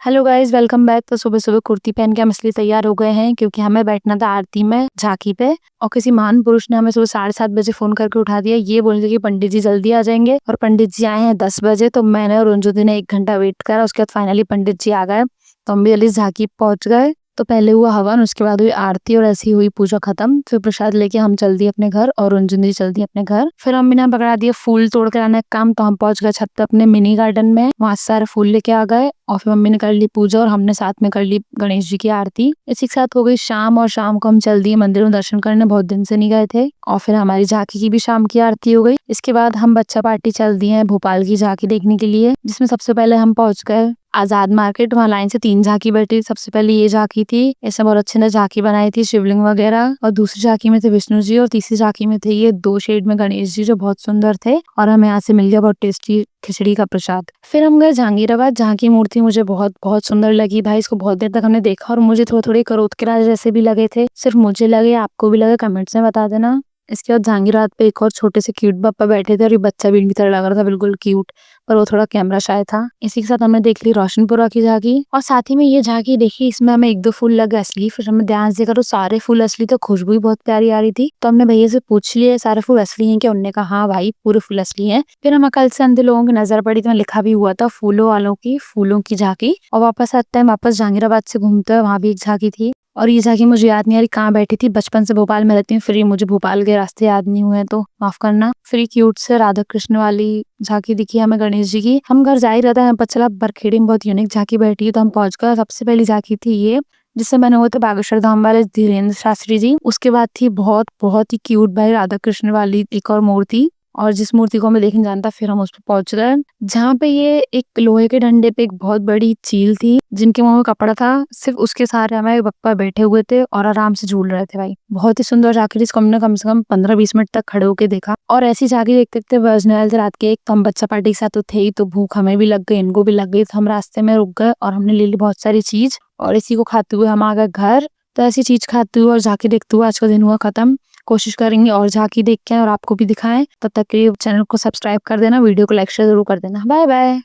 Hello guys, welcome back. तो सुबह सुबह कुर्ती पहन के हम इसलिए तैयार हो गए हैं क्योंकि हमें बैठना था आरती में झांकी पे। और किसी महान पुरुष ने हमें सुबह 7:30 बजे फोन करके उठा दिया ये बोलने कि पंडित जी जल्दी आ जाएंगे। और पंडित जी आए हैं 10 बजे। तो मैंने और रंजू ने 1 घंटा वेट करा। उसके बाद फाइनली पंडित जी आ गए तो हम भी जल्दी झांकी पहुंच गए। तो पहले हुआ हवन, उसके बाद हुई आरती और ऐसी हुई पूजा खत्म। फिर प्रसाद लेके हम चल दिए अपने घर और रंजू जी चल दी अपने घर। फिर अम्मी ने पकड़ा दिया फूल तोड़ कर आने का काम। तो हम पहुंच गए छत पे अपने मिनी गार्डन में, वहां से सारे फूल लेके आ गए। और फिर मम्मी ने कर ली पूजा और हमने साथ में कर ली गणेश जी की आरती। इसी के साथ हो गई शाम और शाम को हम चल दिए मंदिर में दर्शन करने, बहुत दिन से नहीं गए थे। और फिर हमारी झांकी की भी शाम की आरती हो गई। इसके बाद हम बच्चा पार्टी चल दिए हैं भोपाल की झांकी देखने के लिए, जिसमें सबसे पहले हम पहुंच गए आजाद मार्केट। वहाँ लाइन से 3 झांकी बैठी। सबसे पहले ये झांकी थी, इसमें बहुत अच्छे ने झांकी बनाई थी, शिवलिंग वगैरह। और दूसरी झांकी में थे विष्णु जी और तीसरी झांकी में थे ये 2 शेड में गणेश जी, जो बहुत सुंदर थे। और हमें यहाँ से मिल गया बहुत टेस्टी खिचड़ी का प्रसाद। फिर हम गए जहांगीराबाद, जहाँ की मूर्ति मुझे बहुत बहुत सुंदर लगी। भाई इसको बहुत देर तक हमने देखा और मुझे थोड़े थोड़े करोत के राज जैसे भी लगे थे। सिर्फ मुझे लगे, आपको भी लगे, कमेंट्स में बता देना। इसके बाद जहांगीराबाद पे एक और छोटे से क्यूट बप्पा बैठे थे और ये बच्चा भी इनकी तरह लग रहा था, बिल्कुल क्यूट, पर वो थोड़ा कैमरा शाय था। इसी के साथ हमने देख ली रोशनपुरा की झांकी और साथ ही में ये झांकी देखी, इसमें हमें 1-2 फूल लगे असली। फिर हमने ध्यान से देखा तो सारे फूल असली, तो खुशबू भी बहुत प्यारी आ रही थी। तो हमने भैया से पूछ लिया सारे फूल असली हैं क्या? उन्होंने कहा हाँ भाई पूरे फूल असली हैं। फिर हम कल से अंधे लोगों की नजर पड़ी तो लिखा भी हुआ था फूलों वालों की फूलों की झांकी। और वापस आते टाइम वापस जहांगीराबाद से घूमते हुए वहां भी एक झांकी थी। और ये झांकी मुझे याद नहीं आ रही कहाँ बैठी थी, बचपन से भोपाल में रहती हूँ, फिर ये मुझे भोपाल के रास्ते याद नहीं हुए तो माफ करना। फिर क्यूट से राधा कृष्ण वाली झांकी दिखी हमें गणेश जी की। हम घर जा ही रहता है, पता चला बरखेड़ी में बहुत यूनिक झांकी बैठी है तो हम पहुंच गए। सबसे पहली झांकी थी ये, जिससे मैंने हुए थे बागेश्वर धाम वाले धीरेन्द्र शास्त्री जी। उसके बाद थी बहुत बहुत ही क्यूट भाई राधा कृष्ण वाली एक और मूर्ति, और जिस मूर्ति को मैं देखने जानता। फिर हम उस पर पहुंच गए, जहाँ पे ये एक लोहे के डंडे पे एक बहुत बड़ी चील थी जिनके मुंह में कपड़ा था। सिर्फ उसके सहारे हमारे पप्पा बैठे हुए थे और आराम से झूल रहे थे भाई। बहुत ही सुंदर झांकी, जिसको हमने कम से कम 15-20 मिनट तक खड़े होकर देखा। और ऐसी झांकी देखते देखते बजने वाले थे रात के 1। तो हम बच्चा पार्टी के साथ तो थे ही, तो भूख हमें भी लग गई, इनको भी लग गई। तो हम रास्ते में रुक गए और हमने ले ली बहुत सारी चीज और इसी को खाते हुए हम आ गए घर। तो ऐसी चीज खाते हुए और झांकी देखते हुए आज का दिन हुआ खत्म। कोशिश करेंगे और झांकी देख के और आपको भी दिखाएं। तब तक के लिए चैनल को सब्सक्राइब कर देना, वीडियो को लाइक शेयर जरूर कर देना। Bye bye.